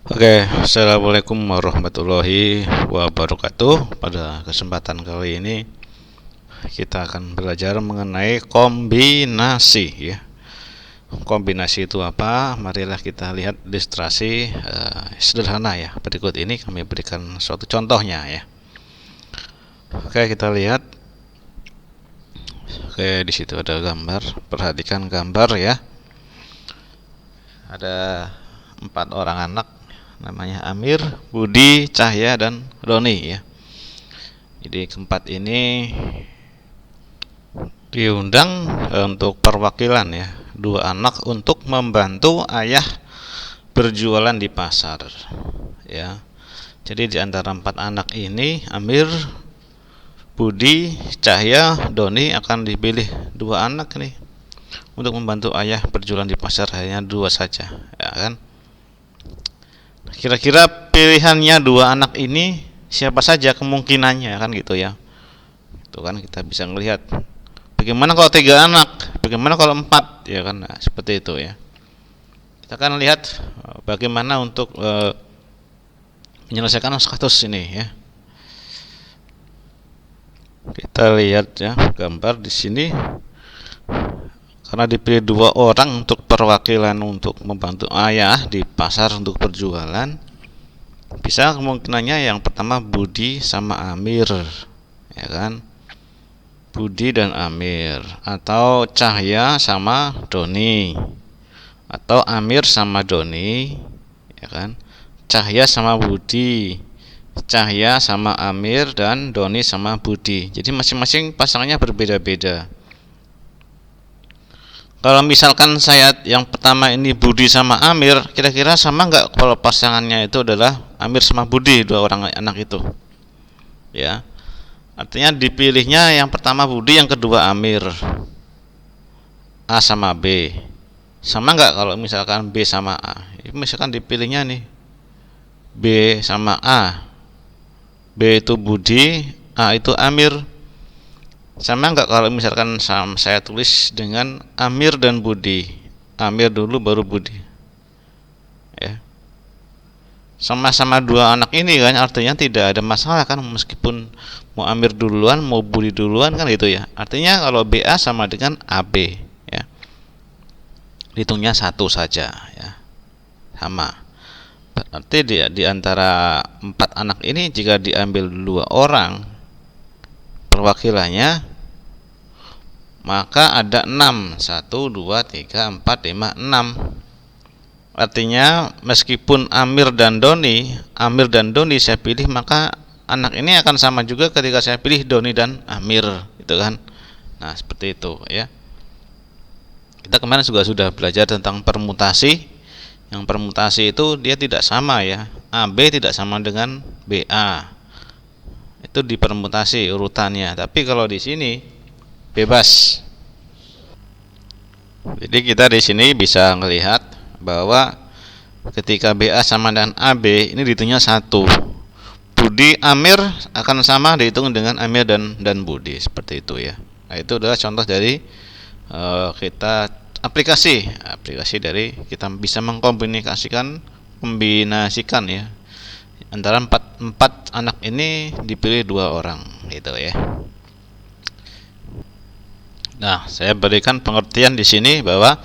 Oke, assalamualaikum warahmatullahi wabarakatuh. Pada kesempatan kali ini kita akan belajar mengenai kombinasi ya. Kombinasi itu apa? Marilah kita lihat ilustrasi sederhana ya. Berikut ini kami berikan suatu contohnya ya. Oke, kita lihat. Oke, di situ ada gambar. Perhatikan gambar ya. Ada 4 orang anak, namanya Amir, Budi, Cahya, dan Roni ya. Jadi keempat ini diundang untuk perwakilan ya, 2 anak untuk membantu ayah berjualan di pasar ya. Jadi di antara 4 anak ini, Amir, Budi, Cahya, Doni akan dipilih 2 anak nih untuk membantu ayah berjualan di pasar, hanya 2 saja ya kan. Kira-kira pilihannya 2 anak ini siapa saja kemungkinannya kan gitu ya. Itu kan kita bisa melihat. Bagaimana kalau 3 anak? Bagaimana kalau 4? Ya kan, nah, seperti itu ya. Kita akan lihat bagaimana untuk menyelesaikan kasus ini ya. Kita lihat ya gambar di sini. Karena dipilih 2 orang untuk perwakilan untuk membantu ayah di pasar untuk berjualan, bisa kemungkinannya yang pertama Budi sama Amir ya kan. Budi dan Amir, atau Cahya sama Doni, atau Amir sama Doni ya kan. Cahya sama Budi, Cahya sama Amir, dan Doni sama Budi. Jadi masing-masing pasangannya berbeda-beda. Kalau misalkan saya yang pertama ini Budi sama Amir, kira-kira sama nggak kalau pasangannya itu adalah Amir sama Budi, 2 orang anak itu ya. Artinya dipilihnya yang pertama Budi, yang kedua Amir. A sama B, sama nggak kalau misalkan B sama A? Misalkan dipilihnya nih B sama A, B itu Budi, A itu Amir, sama nggak kalau misalkan saya tulis dengan Amir dan Budi? Amir dulu baru Budi ya. Sama-sama 2 anak ini kan, artinya tidak ada masalah kan, meskipun mau Amir duluan mau Budi duluan kan gitu ya. Artinya kalau BA sama dengan AB ya, hitungnya 1 saja ya, sama. Berarti di antara 4 anak ini jika diambil 2 orang perwakilannya, maka ada 6. 1, 2, 3, 4, 5, 6. Artinya meskipun Amir dan Doni saya pilih, maka anak ini akan sama juga ketika saya pilih Doni dan Amir, gitu kan. Nah, seperti itu ya. Kita kemarin juga sudah belajar tentang permutasi. Yang permutasi itu dia tidak sama ya. AB tidak sama dengan BA. Itu dipermutasi urutannya. Tapi kalau di sini bebas. Jadi kita di sini bisa melihat bahwa ketika BA sama dengan AB, ini dihitungnya 1. Budi Amir akan sama dihitung dengan Amir dan Budi, seperti itu ya. Nah, itu adalah contoh dari kita aplikasi dari kita bisa kombinasikan ya, antara 4 anak ini dipilih 2 orang gitu ya. Nah, saya berikan pengertian di sini bahwa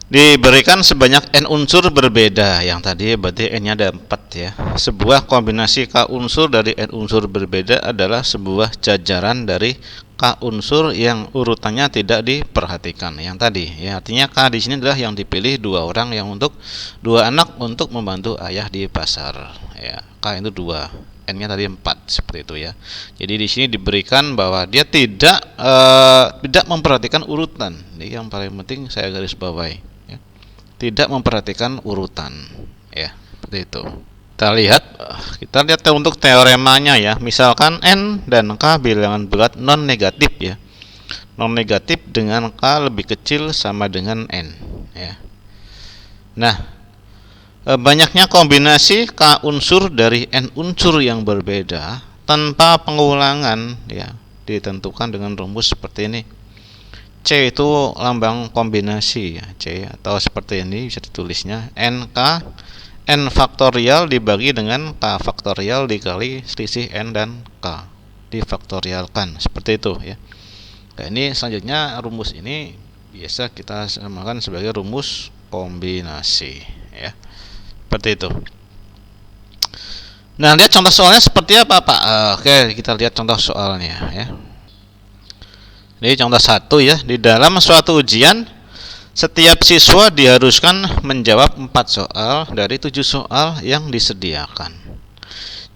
diberikan sebanyak n unsur berbeda. Yang tadi berarti n-nya ada 4 ya. Sebuah kombinasi k unsur dari n unsur berbeda adalah sebuah jajaran dari k unsur yang urutannya tidak diperhatikan. Yang tadi ya, artinya k di sini adalah yang dipilih 2 orang, yang untuk 2 anak untuk membantu ayah di pasar ya. K itu 2, n-nya tadi 4, seperti itu ya. Jadi di sini diberikan bahwa dia tidak memperhatikan urutan. Ini yang paling penting saya garis bawahi ya. Tidak memperhatikan urutan ya, seperti itu. Kita lihat untuk teoremanya ya. Misalkan n dan k bilangan berat non negatif ya. Non negatif dengan k lebih kecil sama dengan n ya. Nah, banyaknya kombinasi k unsur dari n unsur yang berbeda tanpa pengulangan ya, ditentukan dengan rumus seperti ini. C itu lambang kombinasi ya, C, atau seperti ini bisa ditulisnya NK N faktorial dibagi dengan K faktorial dikali selisih N dan K difaktorialkan, seperti itu ya. Nah, ini selanjutnya rumus ini biasa kita samakan sebagai rumus kombinasi ya. Seperti itu. Nah, lihat contoh soalnya seperti apa, Pak? Oke, kita lihat contoh soalnya ya. Ini contoh 1 ya. Di dalam suatu ujian, setiap siswa diharuskan menjawab 4 soal dari 7 soal yang disediakan.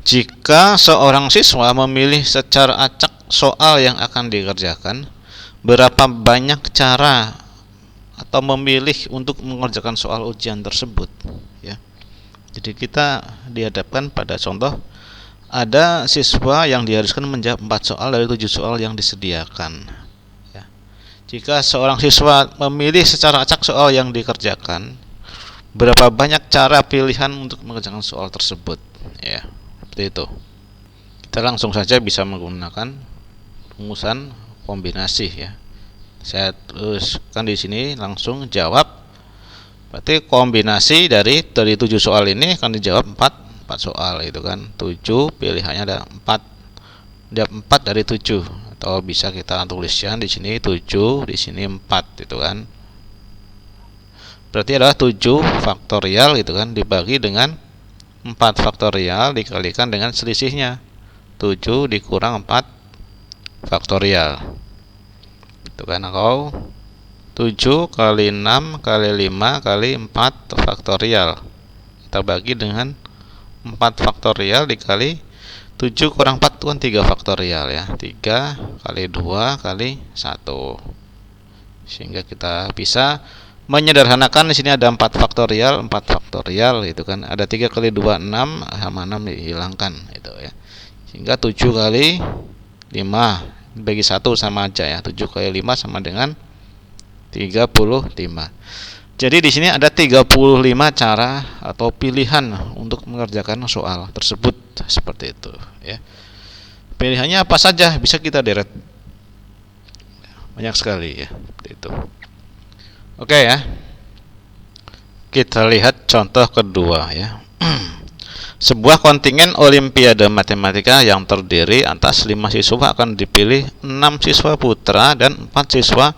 Jika seorang siswa memilih secara acak soal yang akan dikerjakan, berapa banyak cara atau memilih untuk mengerjakan soal ujian tersebut ya. Jadi kita dihadapkan pada contoh ada siswa yang diharuskan menjawab 4 soal dari 7 soal yang disediakan ya. Jika seorang siswa memilih secara acak soal yang dikerjakan, berapa banyak cara pilihan untuk mengerjakan soal tersebut ya. Seperti itu. Kita langsung saja bisa menggunakan rumusan kombinasi ya. Saya tuliskan di sini langsung jawab. Berarti kombinasi dari 7 soal ini akan dijawab 4 soal itu kan. 7 pilihannya ada 4. Jawab 4 dari 7 atau bisa kita tuliskan di sini 7, di sini 4 itu kan. Berarti adalah 7 faktorial gitu kan dibagi dengan 4 faktorial dikalikan dengan selisihnya 7 dikurang 4 faktorial itu kan, atau 7 kali 6 kali 5 kali 4 faktorial kita bagi dengan 4 faktorial dikali 7 kurang 4 itu kan 3 faktorial ya. 3 kali 2 kali 1 sehingga kita bisa menyederhanakan. Di sini ada 4 faktorial itu kan, ada 3 kali 2 6 sama 6 dihilangkan itu ya, sehingga 7 kali 5 bagi 1 sama aja ya, 7 kali 5 sama dengan 35. Jadi di sini ada 35 cara atau pilihan untuk mengerjakan soal tersebut, seperti itu ya. Pilihannya apa saja bisa kita deret, banyak sekali ya, seperti itu. Oke ya. Kita lihat contoh kedua ya. Sebuah kontingen olimpiade matematika yang terdiri atas 5 siswa akan dipilih 6 siswa putra dan 4 siswa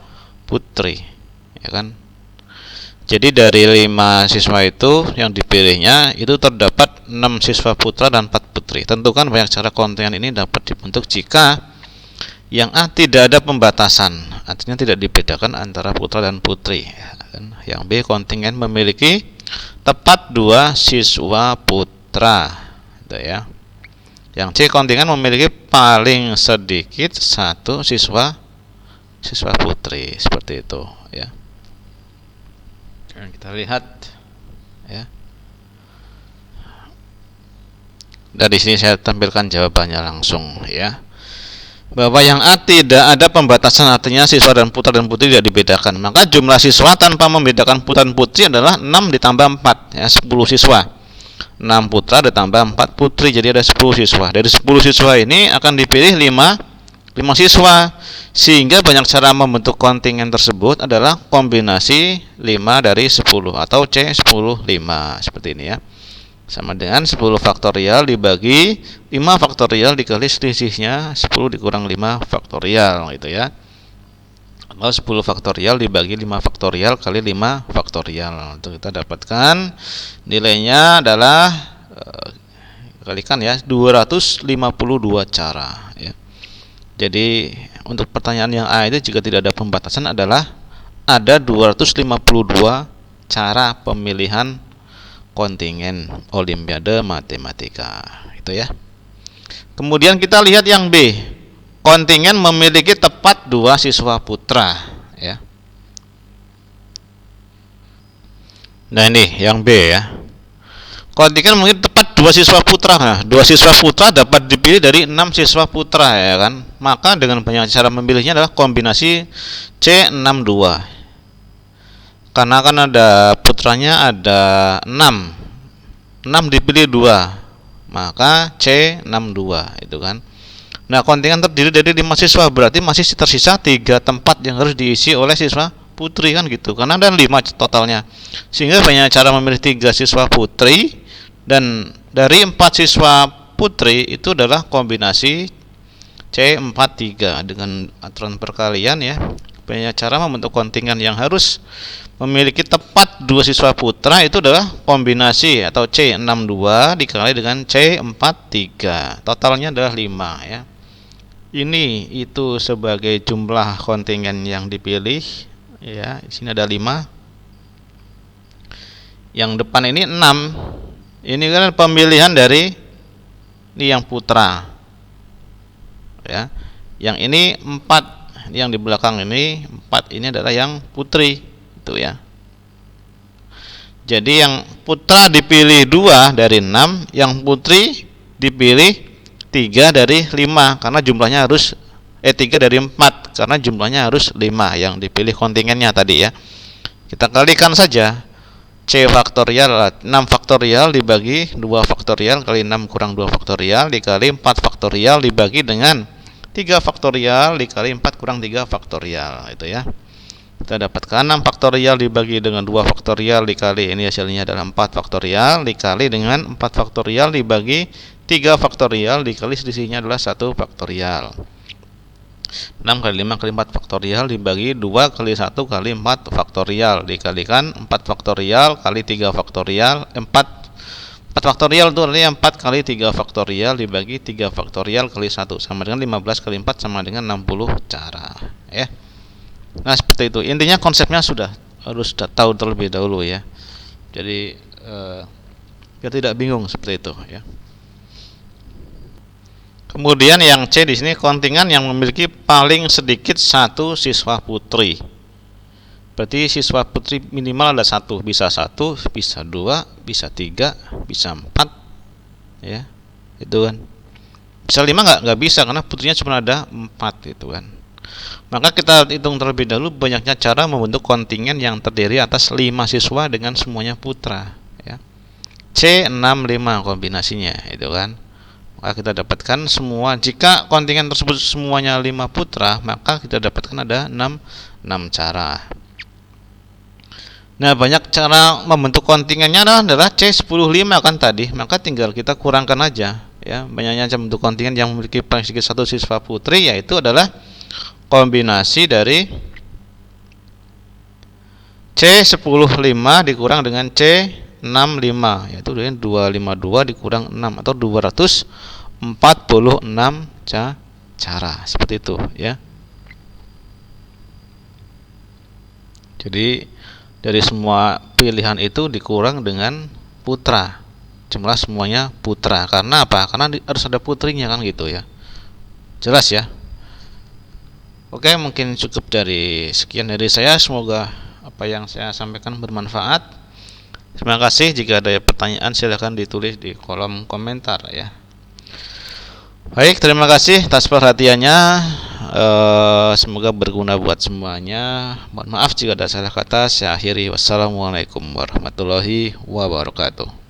putri ya kan. Jadi dari 5 siswa itu yang dipilihnya itu terdapat 6 siswa putra dan 4 putri. Tentukan banyak cara kontingen ini dapat dibentuk jika yang A tidak ada pembatasan, artinya tidak dibedakan antara putra dan putri ya kan? Yang B kontingen memiliki tepat 2 siswa putra gitu ya. Yang C kontingen memiliki paling sedikit 1 siswa putri, seperti itu ya. Dan kita lihat ya. Dari sini saya tampilkan jawabannya langsung ya. Bahwa yang A tidak ada pembatasan, artinya siswa dan putra dan putri tidak dibedakan. Maka jumlah siswa tanpa membedakan putra dan putri adalah 6 ditambah 4 ya, 10 siswa. 6 putra ditambah 4 putri, jadi ada 10 siswa. Dari 10 siswa ini akan dipilih 5 siswa. Sehingga banyak cara membentuk kontingen tersebut adalah kombinasi 5 dari 10 atau C 10 5 seperti ini ya. Sama dengan 10 faktorial dibagi 5 faktorial dikali selisihnya 10 dikurang 5 faktorial gitu ya. Atau 10 faktorial dibagi 5 faktorial kali 5 faktorial. Untuk kita dapatkan nilainya adalah kalikan ya 252 cara ya. Jadi untuk pertanyaan yang A itu jika tidak ada pembatasan adalah ada 252 cara pemilihan kontingen olimpiade matematika itu ya. Kemudian kita lihat yang B. Kontingen memiliki tepat 2 siswa putra ya. Nah ini yang B ya. Kontingen memiliki tepat 2 siswa putra. Nah, 2 siswa putra dapat dipilih dari 6 siswa putra ya kan. Maka dengan banyak cara memilihnya adalah kombinasi C62. Karena kan ada putranya ada 6 dipilih 2, maka C62 itu kan. Nah kontingen terdiri dari 5 siswa, berarti masih tersisa 3 tempat yang harus diisi oleh siswa putri kan gitu, karena ada 5 totalnya. Sehingga banyak cara memilih 3 siswa putri Dan dari 4 siswa putri itu adalah kombinasi C43 dengan aturan perkalian ya. Banyak cara membentuk kontingen yang harus memiliki tepat 2 siswa putra itu adalah kombinasi atau C62 dikali dengan C43. Totalnya adalah 5 ya. Ini itu sebagai jumlah kontingen yang dipilih ya. Di sini ada 5. Yang depan ini 6. Ini kan pemilihan dari ini yang putra. Ya. Yang ini 4. Yang di belakang ini 4 ini adalah yang putri itu ya. Jadi yang putra dipilih 2 dari 6, yang putri dipilih 3 dari 5 karena jumlahnya harus 3 dari 4 karena jumlahnya harus 5 yang dipilih kontingennya tadi ya. Kita kalikan saja. C faktorial 6 faktorial dibagi 2 faktorial kali 6 kurang 2 faktorial dikali 4 faktorial dibagi dengan 3 faktorial dikali 4 kurang 3 faktorial itu ya. Kita dapatkan 6 faktorial dibagi dengan 2 faktorial dikali ini hasilnya adalah 4 faktorial dikali dengan 4 faktorial dibagi 3 faktorial dikali selisihnya adalah 1 faktorial. 6 kali 5 kali 4 faktorial dibagi 2 kali 1 kali 4 faktorial dikalikan 4 faktorial kali 3 faktorial 4 faktorial itu artinya 4 kali 3 faktorial dibagi 3 faktorial kali 1 sama dengan 15 kali 4 sama dengan 60 cara ya. Nah seperti itu intinya, konsepnya harus tahu terlebih dahulu ya. Jadi kita tidak bingung seperti itu ya. Kemudian yang C di sini kontingen yang memiliki paling sedikit 1 siswa putri. Berarti siswa putri minimal ada 1, bisa 1, bisa 2, bisa 3, bisa 4 ya. Itu kan. Bisa 5 enggak bisa karena putrinya cuma ada 4 itu kan. Maka kita hitung terlebih dahulu banyaknya cara membentuk kontingen yang terdiri atas 5 siswa dengan semuanya putra ya. C65 kombinasinya itu kan. Maka kita dapatkan semua, jika kontingen tersebut semuanya 5 putra, maka kita dapatkan ada 6 cara. Nah, banyak cara membentuk kontingennya adalah C105 kan tadi, maka tinggal kita kurangkan aja ya. Banyaknya cara membentuk kontingen yang memiliki paling sedikit 1 siswa putri yaitu adalah kombinasi dari C105 dikurang dengan C65 yaitu dengan 252 dikurang 6 atau 246 cara seperti itu ya. Jadi dari semua pilihan itu dikurang dengan putra, jumlah semuanya putra. Karena apa? Karena harus ada putrinya kan gitu ya. Jelas ya. Oke, mungkin cukup dari sekian dari saya. Semoga apa yang saya sampaikan bermanfaat. Terima kasih. Jika ada pertanyaan silahkan ditulis di kolom komentar ya. Baik, terima kasih atas perhatiannya. Semoga berguna buat semuanya. Mohon maaf jika ada salah kata. Saya akhiri. Wassalamualaikum warahmatullahi wabarakatuh.